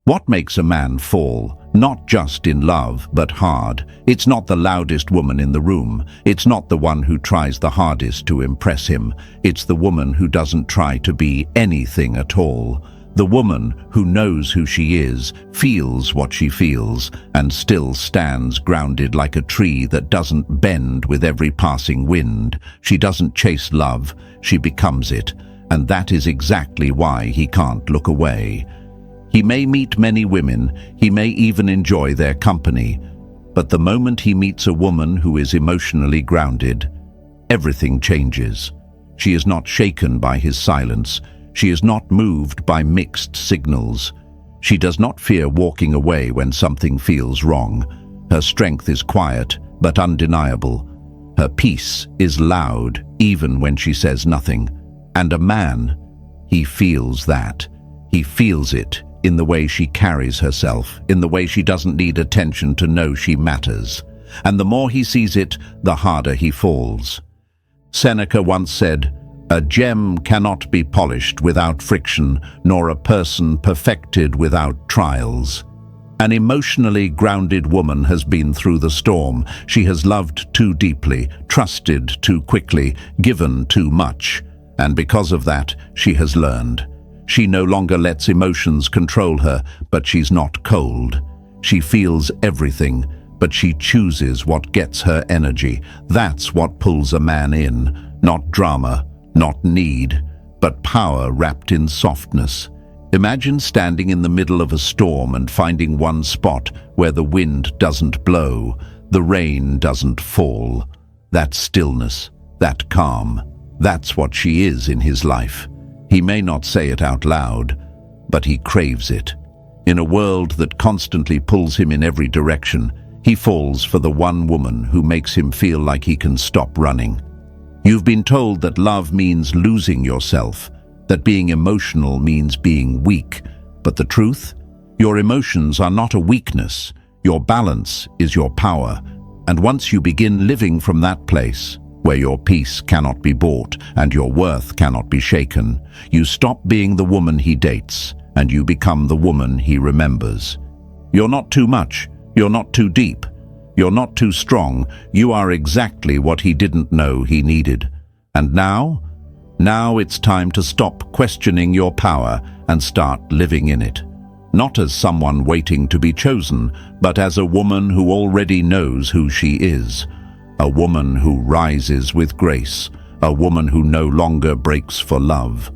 What makes a man fall? Not just in love, but hard. It's not the loudest woman in the room. It's not the one who tries the hardest to impress him. It's the woman who doesn't try to be anything at all. The woman who knows who she is, feels what she feels, and still stands grounded like a tree that doesn't bend with every passing wind. She doesn't chase love, she becomes it. And that is exactly why he can't look away. He may meet many women, he may even enjoy their company, but the moment he meets a woman who is emotionally grounded, everything changes. She is not shaken by his silence. She is not moved by mixed signals. She does not fear walking away when something feels wrong. Her strength is quiet, but undeniable. Her peace is loud, even when she says nothing. And a man, he feels that. He feels it in the way she carries herself, in the way she doesn't need attention to know she matters. And the more he sees it, the harder he falls. Seneca once said, "A gem cannot be polished without friction, nor a person perfected without trials." An emotionally grounded woman has been through the storm. She has loved too deeply, trusted too quickly, given too much. And because of that, she has learned. She no longer lets emotions control her, but she's not cold. She feels everything, but she chooses what gets her energy. That's what pulls a man in, not drama, not need, but power wrapped in softness. Imagine standing in the middle of a storm and finding one spot where the wind doesn't blow, the rain doesn't fall. That stillness, that calm, that's what she is in his life. He may not say it out loud, but he craves it. In a world that constantly pulls him in every direction, he falls for the one woman who makes him feel like he can stop running. You've been told that love means losing yourself, that being emotional means being weak. But the truth? Your emotions are not a weakness. Your balance is your power. And once you begin living from that place, where your peace cannot be bought and your worth cannot be shaken, you stop being the woman he dates, and you become the woman he remembers. You're not too much. You're not too deep. You're not too strong. You are exactly what he didn't know he needed. And now it's time to stop questioning your power and start living in it. Not as someone waiting to be chosen, but as a woman who already knows who she is. A woman who rises with grace. A woman who no longer breaks for love.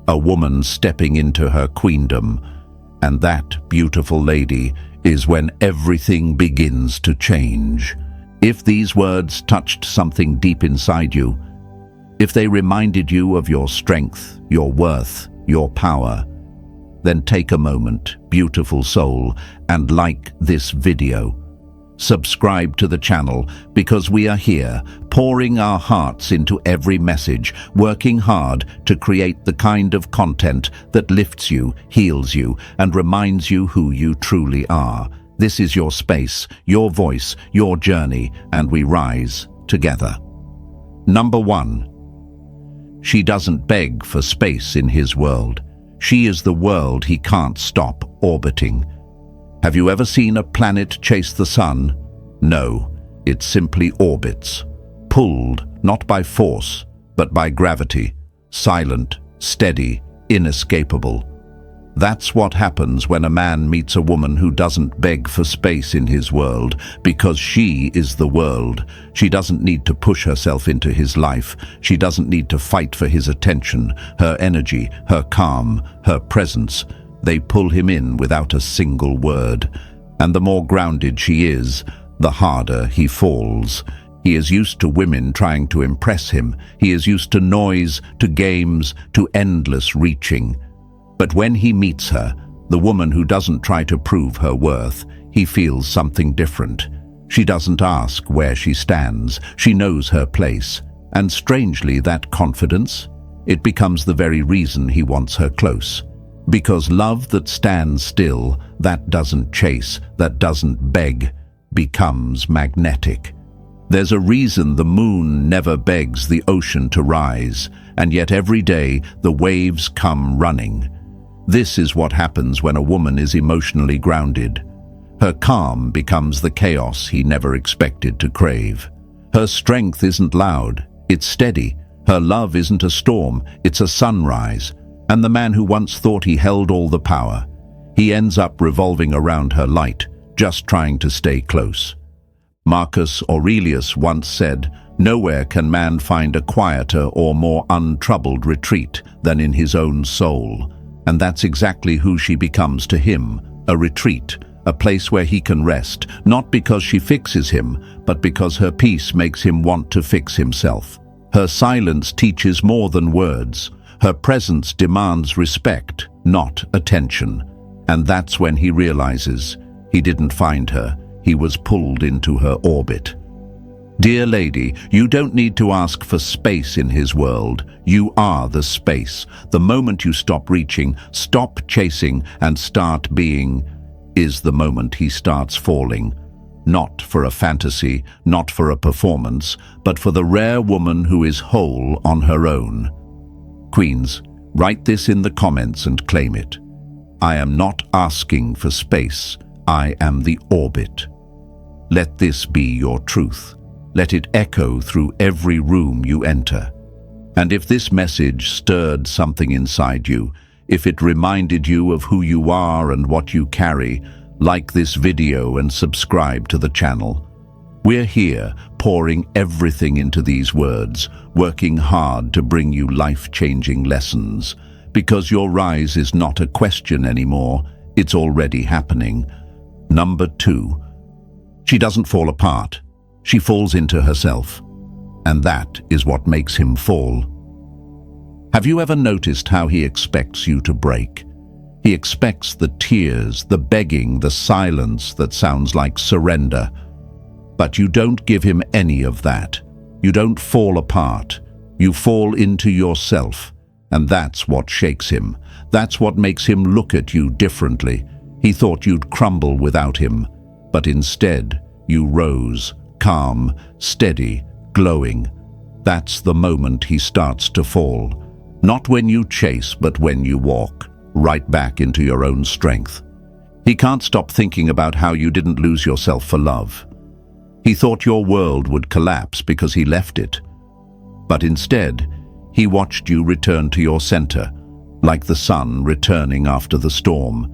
A woman stepping into her queendom. And that, beautiful lady, is when everything begins to change. If these words touched something deep inside you, if they reminded you of your strength, your worth, your power, then take a moment, beautiful soul, and like this video. Subscribe to the channel because we are here, pouring our hearts into every message, working hard to create the kind of content that lifts you, heals you, and reminds you who you truly are. This is your space, your voice, your journey, and we rise together. Number 1. She doesn't beg for space in his world. She is the world he can't stop orbiting. Have you ever seen a planet chase the sun? No, it simply orbits, pulled not by force, but by gravity, silent, steady, inescapable. That's what happens when a man meets a woman who doesn't beg for space in his world, because she is the world. She doesn't need to push herself into his life. She doesn't need to fight for his attention, her energy, her calm, her presence. They pull him in without a single word. And the more grounded she is, the harder he falls. He is used to women trying to impress him. He is used to noise, to games, to endless reaching. But when he meets her, the woman who doesn't try to prove her worth, he feels something different. She doesn't ask where she stands. She knows her place. And strangely, that confidence, it becomes the very reason he wants her close. Because love that stands still, that doesn't chase, that doesn't beg, becomes magnetic. There's a reason the moon never begs the ocean to rise, and yet every day the waves come running. This is what happens when a woman is emotionally grounded. Her calm becomes the chaos he never expected to crave. Her strength isn't loud, it's steady. Her love isn't a storm, it's a sunrise. And the man who once thought he held all the power, he ends up revolving around her light, just trying to stay close. Marcus Aurelius once said, "Nowhere can man find a quieter or more untroubled retreat than in his own soul." And that's exactly who she becomes to him, a retreat, a place where he can rest, not because she fixes him, but because her peace makes him want to fix himself. Her silence teaches more than words. Her presence demands respect, not attention. And that's when he realizes he didn't find her, he was pulled into her orbit. Dear lady, you don't need to ask for space in his world. You are the space. The moment you stop reaching, stop chasing, and start being, is the moment he starts falling. Not for a fantasy, not for a performance, but for the rare woman who is whole on her own. Queens, write this in the comments and claim it. I am not asking for space. I am the orbit. Let this be your truth. Let it echo through every room you enter. And if this message stirred something inside you, if it reminded you of who you are and what you carry, like this video and subscribe to the channel. We're here, pouring everything into these words, working hard to bring you life-changing lessons. Because your rise is not a question anymore, it's already happening. Number 2. She doesn't fall apart. She falls into herself. And that is what makes him fall. Have you ever noticed how he expects you to break? He expects the tears, the begging, the silence that sounds like surrender. But you don't give him any of that. You don't fall apart. You fall into yourself. And that's what shakes him. That's what makes him look at you differently. He thought you'd crumble without him. But instead, you rose, calm, steady, glowing. That's the moment he starts to fall. Not when you chase, but when you walk, right back into your own strength. He can't stop thinking about how you didn't lose yourself for love. He thought your world would collapse because he left it. But instead, he watched you return to your center, like the sun returning after the storm.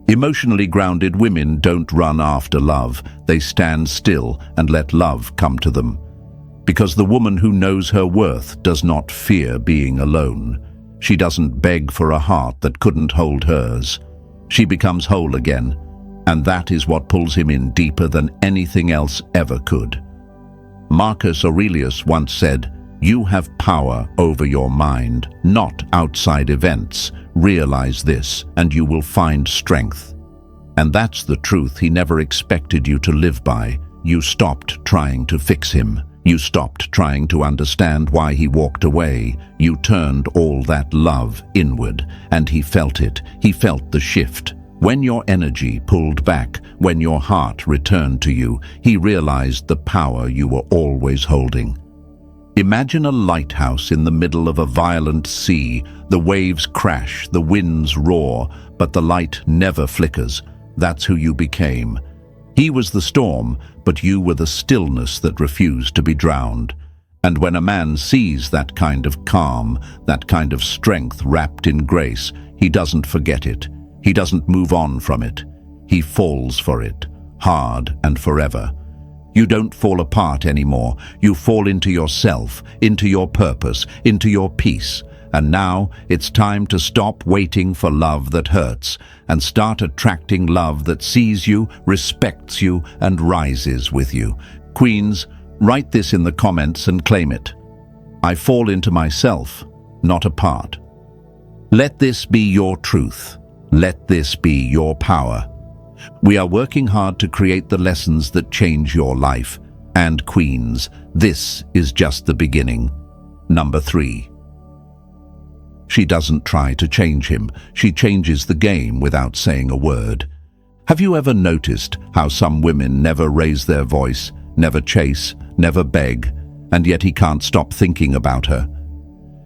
Emotionally grounded women don't run after love. They stand still and let love come to them. Because the woman who knows her worth does not fear being alone. She doesn't beg for a heart that couldn't hold hers. She becomes whole again, and that is what pulls him in deeper than anything else ever could. Marcus Aurelius once said, "You have power over your mind, not outside events. Realize this, and you will find strength." And that's the truth he never expected you to live by. You stopped trying to fix him. You stopped trying to understand why he walked away. You turned all that love inward, and he felt it. He felt the shift. When your energy pulled back, when your heart returned to you, he realized the power you were always holding. Imagine a lighthouse in the middle of a violent sea. The waves crash, the winds roar, but the light never flickers. That's who you became. He was the storm, but you were the stillness that refused to be drowned. And when a man sees that kind of calm, that kind of strength wrapped in grace, he doesn't forget it. He doesn't move on from it. He falls for it, hard and forever. You don't fall apart anymore. You fall into yourself, into your purpose, into your peace. And now it's time to stop waiting for love that hurts and start attracting love that sees you, respects you, and rises with you. Queens, write this in the comments and claim it. I fall into myself, not apart. Let this be your truth. Let this be your power. We are working hard to create the lessons that change your life. And queens, this is just the beginning. Number 3. She doesn't try to change him. She changes the game without saying a word. Have you ever noticed how some women never raise their voice, never chase, never beg, and yet he can't stop thinking about her?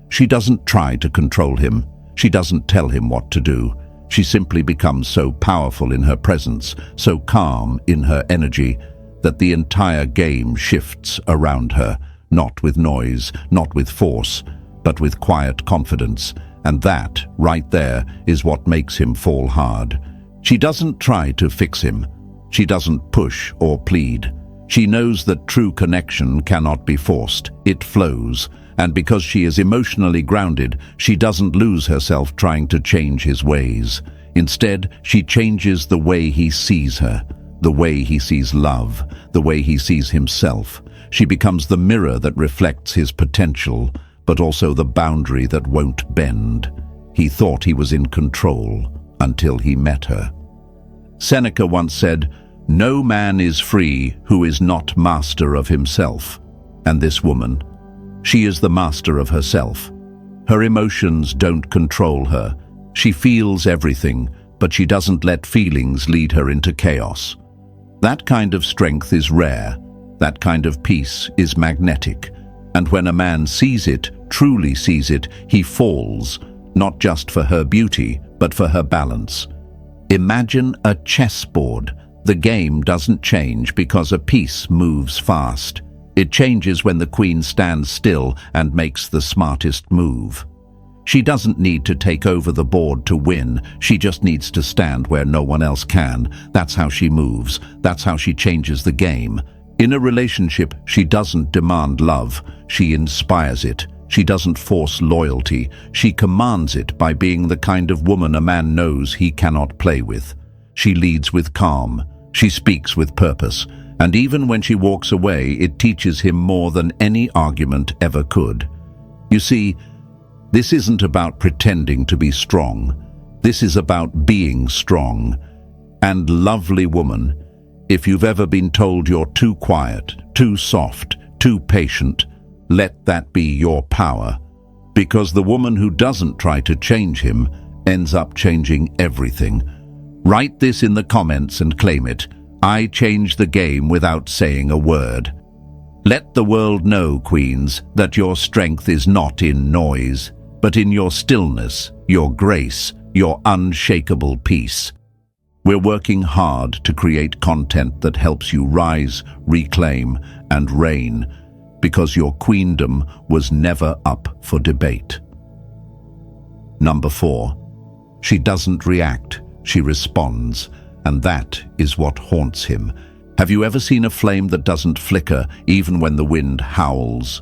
She doesn't try to control him. She doesn't tell him what to do. She simply becomes so powerful in her presence, so calm in her energy, that the entire game shifts around her, not with noise, not with force, but with quiet confidence. And that, right there, is what makes him fall hard. She doesn't try to fix him. She doesn't push or plead. She knows that true connection cannot be forced. It flows. And because she is emotionally grounded, she doesn't lose herself trying to change his ways. Instead, she changes the way he sees her, the way he sees love, the way he sees himself. She becomes the mirror that reflects his potential, but also the boundary that won't bend. He thought he was in control until he met her. Seneca once said, "No man is free who is not master of himself." And this woman, she is the master of herself. Her emotions don't control her. She feels everything, but she doesn't let feelings lead her into chaos. That kind of strength is rare. That kind of peace is magnetic. And when a man sees it, truly sees it, he falls, not just for her beauty, but for her balance. Imagine a chessboard. The game doesn't change because a piece moves fast. It changes when the queen stands still and makes the smartest move. She doesn't need to take over the board to win. She just needs to stand where no one else can. That's how she moves. That's how she changes the game. In a relationship, she doesn't demand love. She inspires it. She doesn't force loyalty. She commands it by being the kind of woman a man knows he cannot play with. She leads with calm. She speaks with purpose. And even when she walks away, it teaches him more than any argument ever could. You see, this isn't about pretending to be strong. This is about being strong. And lovely woman, if you've ever been told you're too quiet, too soft, too patient, let that be your power. Because the woman who doesn't try to change him ends up changing everything. Write this in the comments and claim it. I change the game without saying a word. Let the world know, queens, that your strength is not in noise, but in your stillness, your grace, your unshakable peace. We're working hard to create content that helps you rise, reclaim, and reign, because your queendom was never up for debate. Number 4. She doesn't react, she responds, and that is what haunts him. Have you ever seen a flame that doesn't flicker even when the wind howls?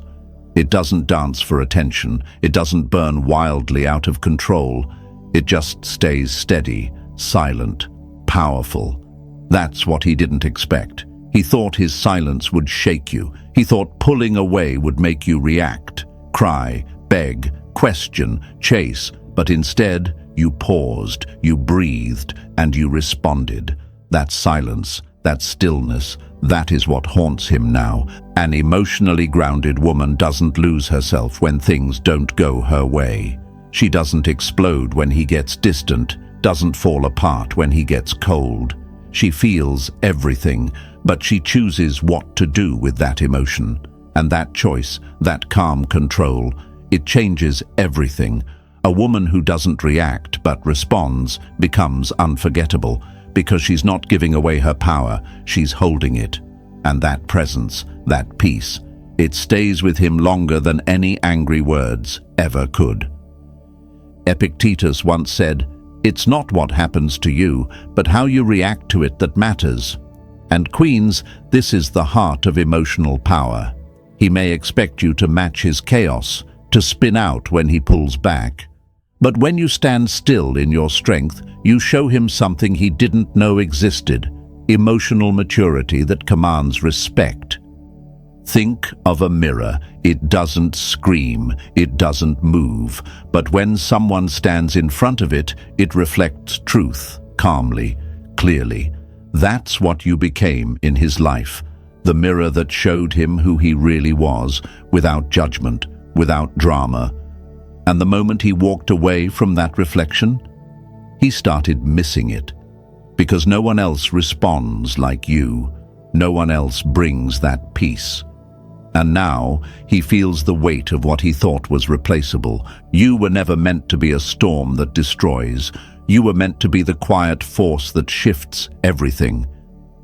It doesn't dance for attention. It doesn't burn wildly out of control. It just stays steady, silent, powerful. That's what he didn't expect. He thought his silence would shake you. He thought pulling away would make you react, cry, beg, question, chase, but instead you paused, you breathed, and you responded. That silence, that stillness, that is what haunts him now. An emotionally grounded woman doesn't lose herself when things don't go her way. She doesn't explode when he gets distant, doesn't fall apart when he gets cold. She feels everything, but she chooses what to do with that emotion. And that choice, that calm control, it changes everything. A woman who doesn't react but responds becomes unforgettable because she's not giving away her power, she's holding it. And that presence, that peace, it stays with him longer than any angry words ever could. Epictetus once said, "It's not what happens to you, but how you react to it that matters." And queens, this is the heart of emotional power. He may expect you to match his chaos, to spin out when he pulls back. But when you stand still in your strength, you show him something he didn't know existed, emotional maturity that commands respect. Think of a mirror. It doesn't scream, it doesn't move, but when someone stands in front of it, it reflects truth, calmly, clearly. That's what you became in his life, the mirror that showed him who he really was, without judgment, without drama. And the moment he walked away from that reflection, he started missing it, because no one else responds like you. No one else brings that peace. And now he feels the weight of what he thought was replaceable. You were never meant to be a storm that destroys. You were meant to be the quiet force that shifts everything.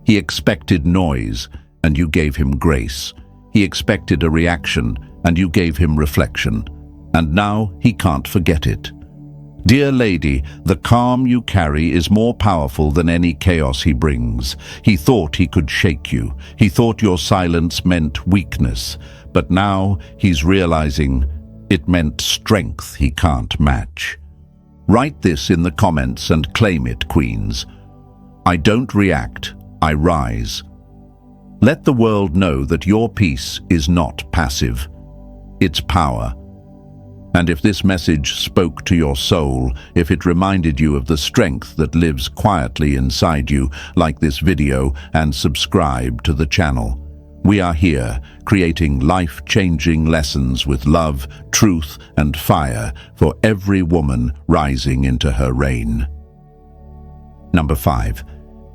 He expected noise, and you gave him grace. He expected a reaction, and you gave him reflection. And now he can't forget it. Dear lady, the calm you carry is more powerful than any chaos he brings. He thought he could shake you. He thought your silence meant weakness. But now he's realizing it meant strength he can't match. Write this in the comments and claim it, queens. I don't react, I rise. Let the world know that your peace is not passive. It's power. And if this message spoke to your soul, if it reminded you of the strength that lives quietly inside you, like this video and subscribe to the channel. We are here, creating life-changing lessons with love, truth, and fire for every woman rising into her reign. Number 5.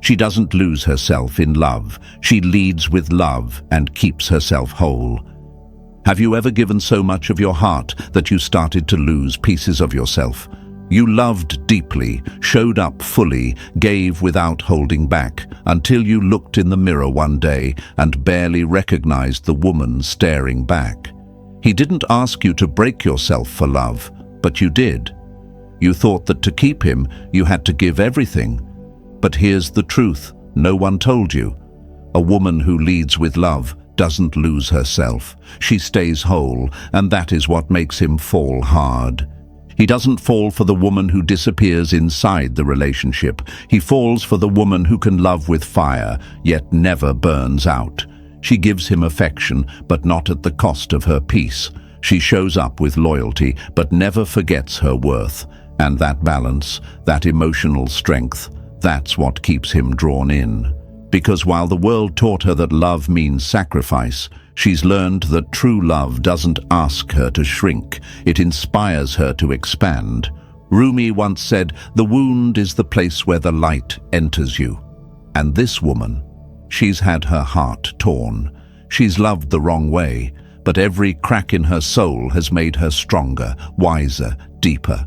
She doesn't lose herself in love. She leads with love and keeps herself whole. Have you ever given so much of your heart that you started to lose pieces of yourself? You loved deeply, showed up fully, gave without holding back, until you looked in the mirror one day and barely recognized the woman staring back. He didn't ask you to break yourself for love, but you did. You thought that to keep him, you had to give everything. But here's the truth no one told you. A woman who leads with love doesn't lose herself. She stays whole, and that is what makes him fall hard. He doesn't fall for the woman who disappears inside the relationship. He falls for the woman who can love with fire, yet never burns out. She gives him affection, but not at the cost of her peace. She shows up with loyalty, but never forgets her worth. And that balance, that emotional strength, that's what keeps him drawn in. Because while the world taught her that love means sacrifice, she's learned that true love doesn't ask her to shrink, it inspires her to expand. Rumi once said, "The wound is the place where the light enters you." And this woman, she's had her heart torn. She's loved the wrong way, but every crack in her soul has made her stronger, wiser, deeper.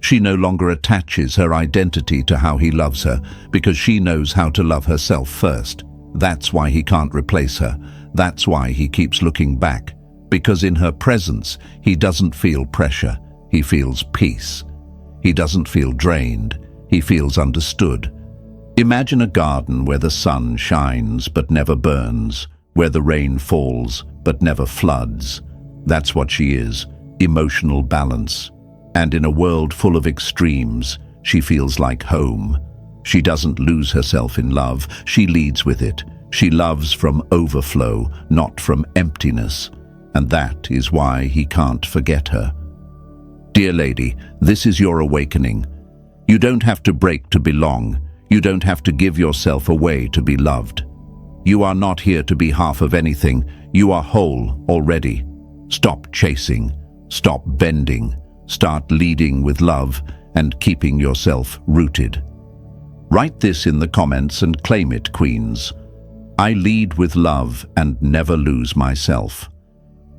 She no longer attaches her identity to how he loves her, because she knows how to love herself first. That's why he can't replace her. That's why he keeps looking back. Because in her presence, he doesn't feel pressure. He feels peace. He doesn't feel drained. He feels understood. Imagine a garden where the sun shines but never burns, where the rain falls but never floods. That's what she is, emotional balance. And in a world full of extremes, she feels like home. She doesn't lose herself in love, she leads with it. She loves from overflow, not from emptiness. And that is why he can't forget her. Dear lady, this is your awakening. You don't have to break to belong. You don't have to give yourself away to be loved. You are not here to be half of anything. You are whole already. Stop chasing. Stop bending. Start leading with love and keeping yourself rooted. Write this in the comments and claim it, queens. I lead with love and never lose myself.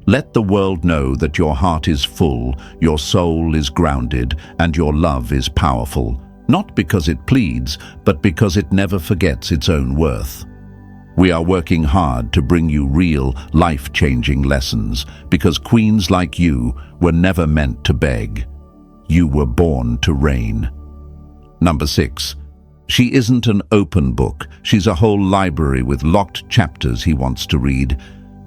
Let the world know that your heart is full, your soul is grounded, and your love is powerful, not because it pleads, but because it never forgets its own worth. We are working hard to bring you real, life-changing lessons, because queens like you were never meant to beg. You were born to reign. Number 6. She isn't an open book. She's a whole library with locked chapters he wants to read.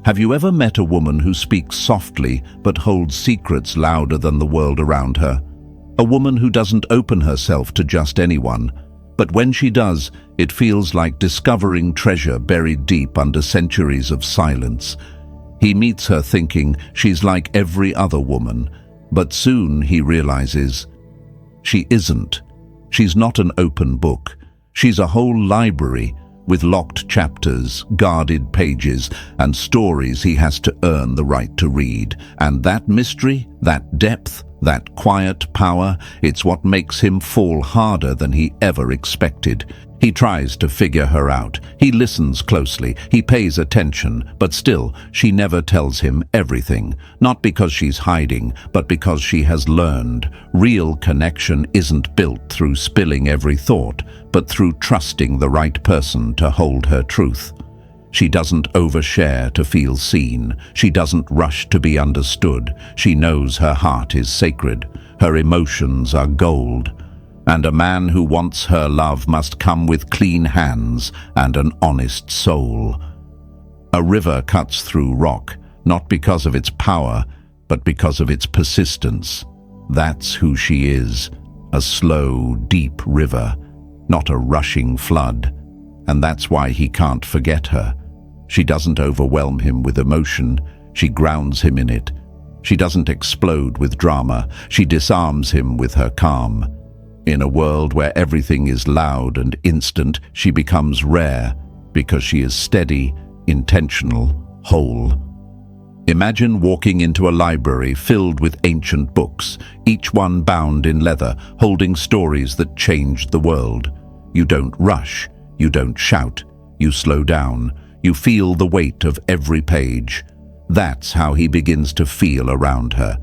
Have you ever met a woman who speaks softly but holds secrets louder than the world around her? A woman who doesn't open herself to just anyone. But when she does, it feels like discovering treasure buried deep under centuries of silence. He meets her thinking she's like every other woman, but soon he realizes she isn't. She's not an open book. She's a whole library with locked chapters, guarded pages, and stories he has to earn the right to read. And that mystery, that depth, that quiet power, it's what makes him fall harder than he ever expected. He tries to figure her out. He listens closely. He pays attention. But still, she never tells him everything. Not because she's hiding, but because she has learned. Real connection isn't built through spilling every thought, but through trusting the right person to hold her truth. She doesn't overshare to feel seen. She doesn't rush to be understood. She knows her heart is sacred. Her emotions are gold. And a man who wants her love must come with clean hands and an honest soul. A river cuts through rock, not because of its power, but because of its persistence. That's who she is, a slow, deep river, not a rushing flood. And that's why he can't forget her. She doesn't overwhelm him with emotion, she grounds him in it. She doesn't explode with drama, she disarms him with her calm. In a world where everything is loud and instant, she becomes rare because she is steady, intentional, whole. Imagine walking into a library filled with ancient books, each one bound in leather, holding stories that changed the world. You don't rush, you don't shout, you slow down, you feel the weight of every page. That's how he begins to feel around her.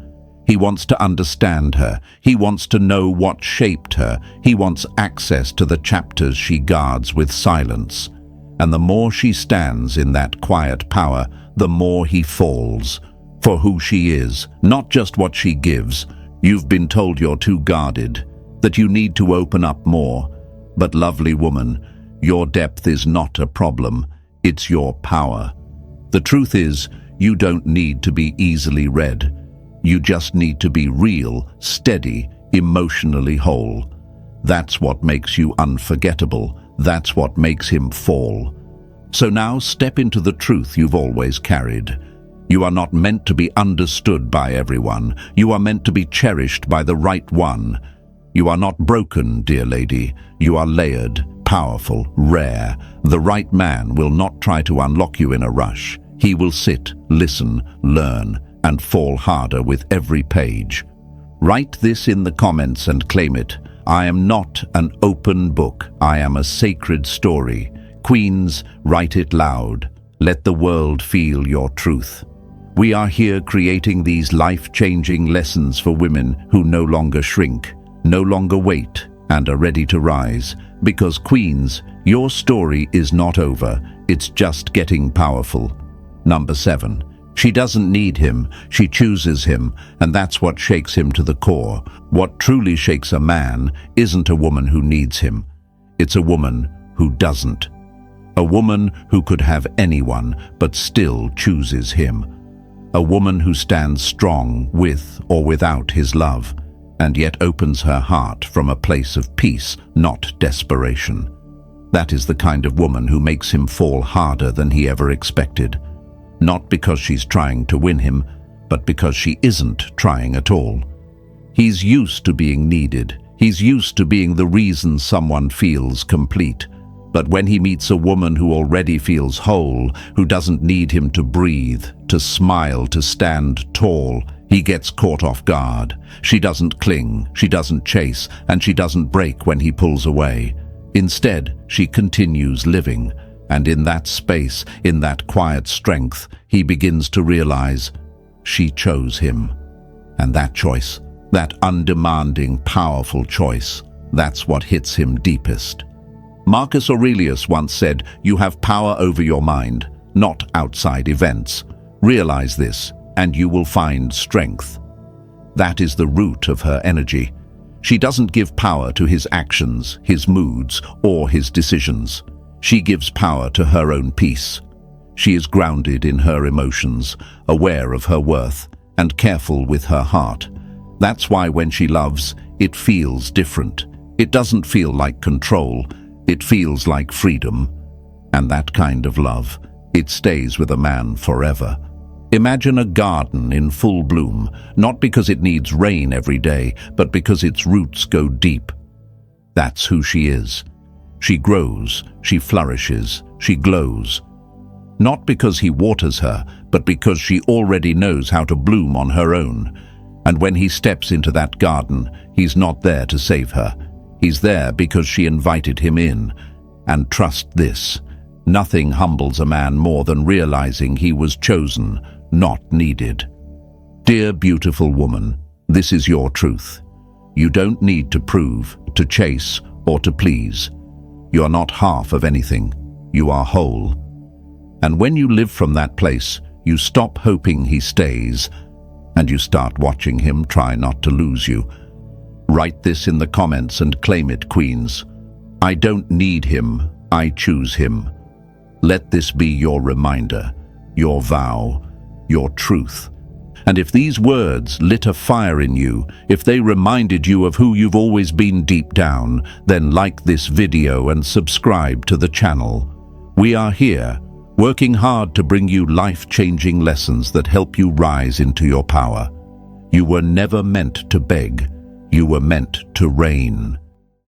He wants to understand her. He wants to know what shaped her. He wants access to the chapters she guards with silence. And the more she stands in that quiet power, the more he falls. For who she is, not just what she gives. You've been told you're too guarded, that you need to open up more. But lovely woman, your depth is not a problem. It's your power. The truth is, you don't need to be easily read. You just need to be real, steady, emotionally whole. That's what makes you unforgettable. That's what makes him fall. So now step into the truth you've always carried. You are not meant to be understood by everyone. You are meant to be cherished by the right one. You are not broken, dear lady. You are layered, powerful, rare. The right man will not try to unlock you in a rush. He will sit, listen, learn, and fall harder with every page. Write this in the comments and claim it. I am not an open book. I am a sacred story. Queens, write it loud. Let the world feel your truth. We are here creating these life-changing lessons for women who no longer shrink, no longer wait, and are ready to rise. Because queens, your story is not over. It's just getting powerful. Number 7. She doesn't need him, she chooses him, and that's what shakes him to the core. What truly shakes a man isn't a woman who needs him. It's a woman who doesn't. A woman who could have anyone, but still chooses him. A woman who stands strong with or without his love, and yet opens her heart from a place of peace, not desperation. That is the kind of woman who makes him fall harder than he ever expected. Not because she's trying to win him, but because she isn't trying at all. He's used to being needed. He's used to being the reason someone feels complete. But when he meets a woman who already feels whole, who doesn't need him to breathe, to smile, to stand tall, he gets caught off guard. She doesn't cling, she doesn't chase, and she doesn't break when he pulls away. Instead, she continues living. And in that space, in that quiet strength, he begins to realize she chose him. And that choice, that undemanding, powerful choice, that's what hits him deepest. Marcus Aurelius once said, "You have power over your mind, not outside events. Realize this, and you will find strength." That is the root of her energy. She doesn't give power to his actions, his moods, or his decisions. She gives power to her own peace. She is grounded in her emotions, aware of her worth, and careful with her heart. That's why when she loves, it feels different. It doesn't feel like control, it feels like freedom. And that kind of love, it stays with a man forever. Imagine a garden in full bloom, not because it needs rain every day, but because its roots go deep. That's who she is. She grows, she flourishes, she glows. Not because he waters her, but because she already knows how to bloom on her own. And when he steps into that garden, he's not there to save her. He's there because she invited him in. And trust this, nothing humbles a man more than realizing he was chosen, not needed. Dear beautiful woman, this is your truth. You don't need to prove, to chase, or to please. You are not half of anything. You are whole. And when you live from that place, you stop hoping he stays, and you start watching him try not to lose you. Write this in the comments and claim it, queens. I don't need him, I choose him. Let this be your reminder, your vow, your truth. And if these words lit a fire in you, if they reminded you of who you've always been deep down, then like this video and subscribe to the channel. We are here, working hard to bring you life-changing lessons that help you rise into your power. You were never meant to beg. You were meant to reign.